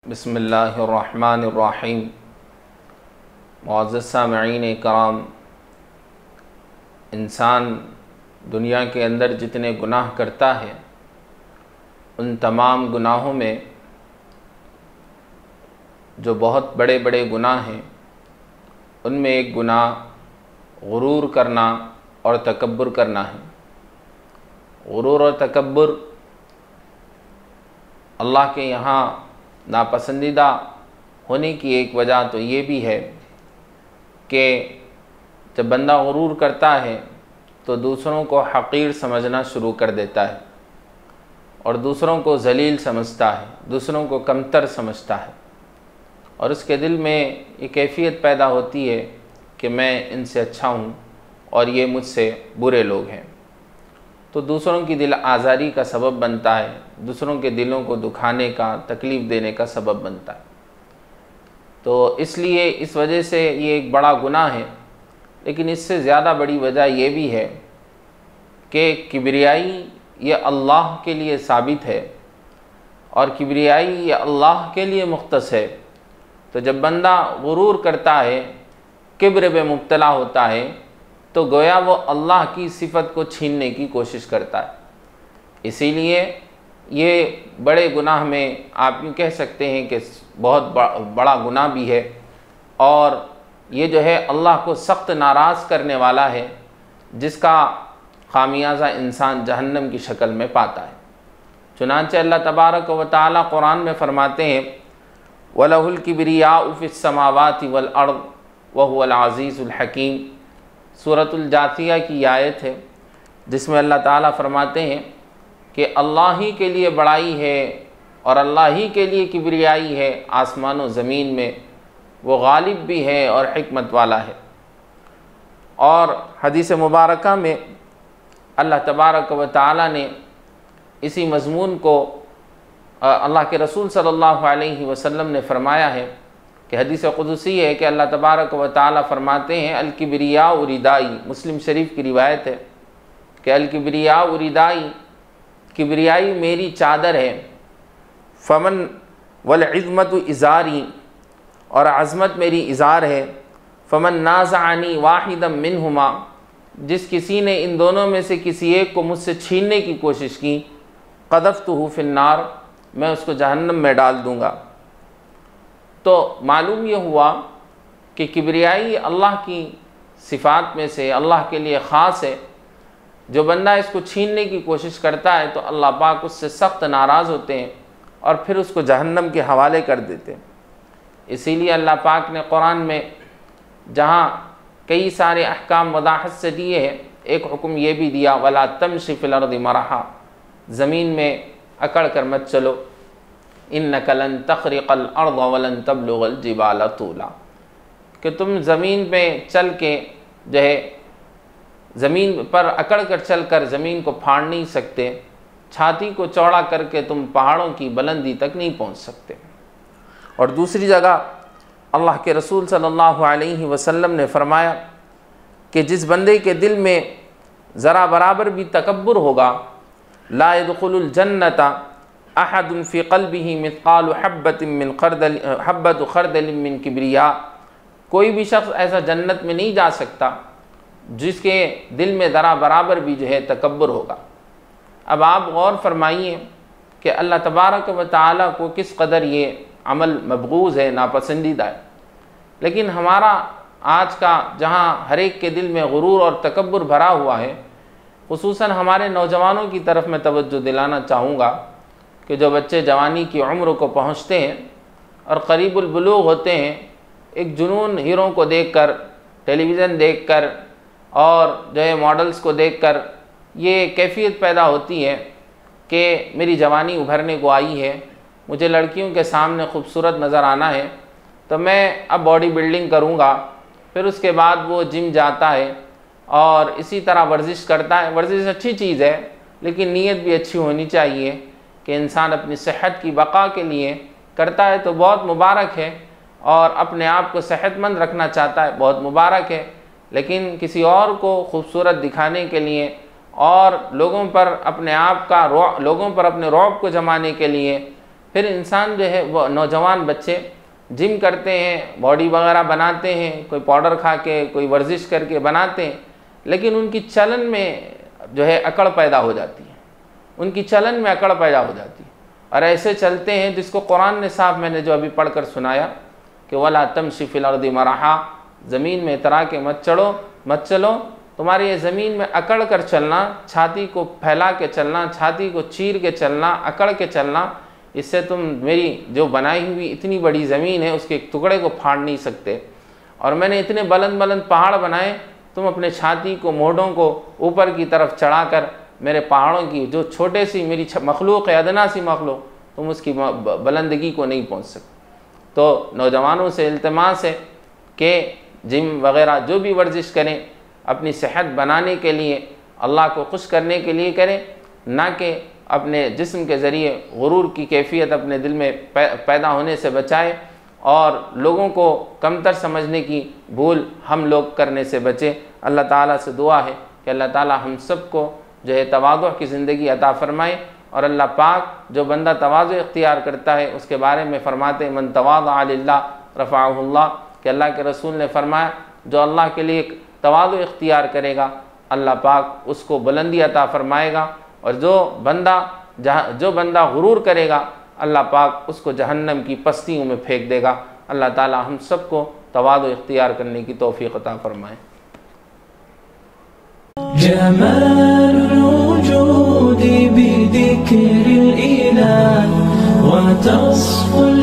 बिस्मिल्लाहिर्रहमानिर्रहीम। मुअज़्ज़ज़ सामिईन कराम, इंसान दुनिया के अंदर जितने गुनाह करता है उन तमाम गुनाहों में जो बहुत बड़े बड़े गुनाह हैं उनमें एक गुनाह गुरूर करना और तकब्बुर करना है। गुरूर और तकब्बुर अल्लाह के यहाँ नापसंदीदा होने की एक वजह तो ये भी है कि जब बंदा गुरूर करता है तो दूसरों को हक़ीर समझना शुरू कर देता है और दूसरों को ज़लील समझता है, दूसरों को कमतर समझता है और उसके दिल में ये कैफ़ियत पैदा होती है कि मैं इनसे अच्छा हूँ और ये मुझसे बुरे लोग हैं। तो दूसरों की दिल आज़ारी का सबब बनता है, दूसरों के दिलों को दुखाने का, तकलीफ़ देने का सबब बनता है। तो इसलिए इस वजह से ये एक बड़ा गुनाह है। लेकिन इससे ज़्यादा बड़ी वजह ये भी है कि किब्रियाई ये अल्लाह के लिए साबित है और किब्रियाई ये अल्लाह के लिए मुख्तस है। तो जब बंदा गुरूर करता है, किब्र में मुब्तला होता है, तो गोया वो अल्लाह की सिफ़त को छीनने की कोशिश करता है। इसीलिए ये बड़े गुनाह में आप यूँ कह सकते हैं कि बहुत बड़ा गुनाह भी है और ये जो है अल्लाह को सख्त नाराज़ करने वाला है, जिसका खामियाजा इंसान जहन्नम की शक्ल में पाता है। चुनांचे अल्लाह तबारक व तआला कुरान में फ़रमाते हैं, वलहुल किब्रियाउ फ़िस समावाति वल अर्द व हुवल अज़ीज़ुल हकीम। सूरतुल जाथिया की आयत है जिसमें अल्लाह ताला फरमाते हैं कि अल्लाह ही के लिए बड़ाई है और अल्लाह ही के लिए किब्रियाई है आसमान व ज़मीन में, वो गालिब भी है और हिकमत वाला है। और हदीस मुबारका में अल्लाह तबारक व तआला ने इसी मज़मून को अल्लाह के रसूल सल्लल्लाहु अलैहि वसल्लम ने फ़रमाया है कि हदीस क़ुदसी है कि अल्लाह तबारक व तआला फ़रमाते हैं, अल किब्रियाउ रिदाई। मुस्लिम शरीफ की रिवायत है कि अल किब्रियाउ रिदाई, किब्रियाई मेरी चादर है। फ़मन वल इज़्मतु इज़ारी, और अज़मत मेरी इज़ार है। फ़मन नाज़अनी वाहिदम मिनहुमा, जिस किसी ने इन दोनों में से किसी एक को मुझसे छीनने की कोशिश की, क़ज़फ़्तुहु फ़िन्नार, मैं उसको जहन्नम में डाल दूँगा। तो मालूम ये हुआ कि किब्रियाई अल्लाह की सिफ़ात में से अल्लाह के लिए ख़ास है। जो बंदा इसको छीनने की कोशिश करता है तो अल्लाह पाक उससे सख्त नाराज़ होते हैं और फिर उसको जहन्नम के हवाले कर देते हैं। इसीलिए अल्लाह पाक ने कुरान में जहाँ कई सारे अहकाम वदाहत से दिए हैं, एक हुक्म ये भी दिया, वला तमशी फिल अर्दि मरहा, ज़मीन में अकड़ कर मत चलो, इन्नका लन तख़रिक़ल अर्द वलन तबलुग़ल जिबाल तूला, कि तुम ज़मीन में चल के जो है ज़मीन पर अकड़ कर चल कर ज़मीन को फाड़ नहीं सकते, छाती को चौड़ा करके तुम पहाड़ों की बुलंदी तक नहीं पहुँच सकते। और दूसरी जगह अल्लाह के रसूल सल्लल्लाहु अलैहि वसल्लम ने फ़रमाया कि जिस बंदे के दिल में ज़रा बराबर भी तकब्बुर होगा, ला यदखुलुल जन्नता अहदुन फ़ी क़ल्बिही मिस्क़ालु हब्बतु ख़रदलिन मिन किब्रिया, कोई भी शख्स ऐसा जन्नत में नहीं जा सकता जिसके दिल में ज़रा बराबर भी जो है तकब्बुर होगा। अब आप गौर फरमाइए कि अल्लाह तबारक व तआला को किस कदर ये अमल मबगूज़ है, नापसंदीदा है। लेकिन हमारा आज का जहाँ हर एक के दिल में गुरूर और तकब्बुर भरा हुआ है, खुसूसन हमारे नौजवानों की तरफ मैं तवज्जो दिलाना चाहूँगा कि जो बच्चे जवानी की उम्र को पहुँचते हैं और करीबुल बुलूग होते हैं, एक जुनून हीरों को देखकर, टेलीविज़न देखकर और जो है मॉडल्स को देखकर ये कैफ़ियत पैदा होती है कि मेरी जवानी उभरने को आई है, मुझे लड़कियों के सामने खूबसूरत नज़र आना है, तो मैं अब बॉडी बिल्डिंग करूँगा। फिर उसके बाद वो जिम जाता है और इसी तरह वर्जिश करता है। वर्जिश अच्छी चीज़ है, लेकिन नीयत भी अच्छी होनी चाहिए कि इंसान अपनी सेहत की बका के लिए करता है तो बहुत मुबारक है, और अपने आप को सेहतमंद रखना चाहता है, बहुत मुबारक है। लेकिन किसी और को खूबसूरत दिखाने के लिए और लोगों पर अपने आप का लोगों पर अपने रौब को जमाने के लिए फिर इंसान जो है वो नौजवान बच्चे जिम करते हैं, बॉडी वगैरह बनाते हैं, कोई पाउडर खा के, कोई वर्जिश करके बनाते हैं, लेकिन उनकी चलन में जो है अकड़ पैदा हो जाती है, उनकी चलन में अकड़ पैदा हो जाती है। और ऐसे चलते हैं जिसको कुरान ने साफ, मैंने जो अभी पढ़कर सुनाया कि वला तमशी फिल अर्दि मरहा, ज़मीन में इतरा के मत चलो, तुम्हारी ये ज़मीन में अकड़ कर चलना, छाती को फैला के चलना, छाती को चीर के चलना, अकड़ के चलना, इससे तुम मेरी जो बनाई हुई इतनी बड़ी ज़मीन है उसके एक टुकड़े को फाड़ नहीं सकते। और मैंने इतने बुलंद बुलंद पहाड़ बनाए, तुम अपने छाती को, मोढ़ों को ऊपर की तरफ चढ़ाकर मेरे पहाड़ों की जो छोटे सी मेरी मखलूक है, अदना सी मखलूक, तुम उसकी बुलंदगी को नहीं पहुंच सकते। तो नौजवानों से इल्तिमास है कि जिम वगैरह जो भी वर्जिश करें अपनी सेहत बनाने के लिए, अल्लाह को खुश करने के लिए करें, ना कि अपने जिस्म के ज़रिए गुरूर की कैफियत अपने दिल में पैदा होने से बचाए और लोगों को कमतर समझने की भूल हम लोग करने से बचे। अल्लाह ताला से दुआ है कि अल्लाह ताला हम सब को जो है तवाज़ु की ज़िंदगी अता फ़रमाए। और अल्लाह पाक जो बंदा तवाज़ु इख्तियार करता है उसके बारे में फ़रमाते मन तवाज़अ लिल्लाह रफ़अहुल्लाह, कि अल्लाह के रसूल ने फ़रमाया जो अल्लाह के लिए तवाज़ु इख्तियार करेगा अल्लाह पाक उसको बुलंदी अता फ़रमाएगा, और जो बंदा गुरूर करेगा अल्लाह पाक उसको जहन्नम की पस्तियों में फेंक देगा। अल्लाह ताला हम सबको तवाज़ु इख्तियार करने की तौफ़ीक़ अता फ़रमाए। जमालुल वजूद बिदिक्रिल इलाह व तस्फ़ुल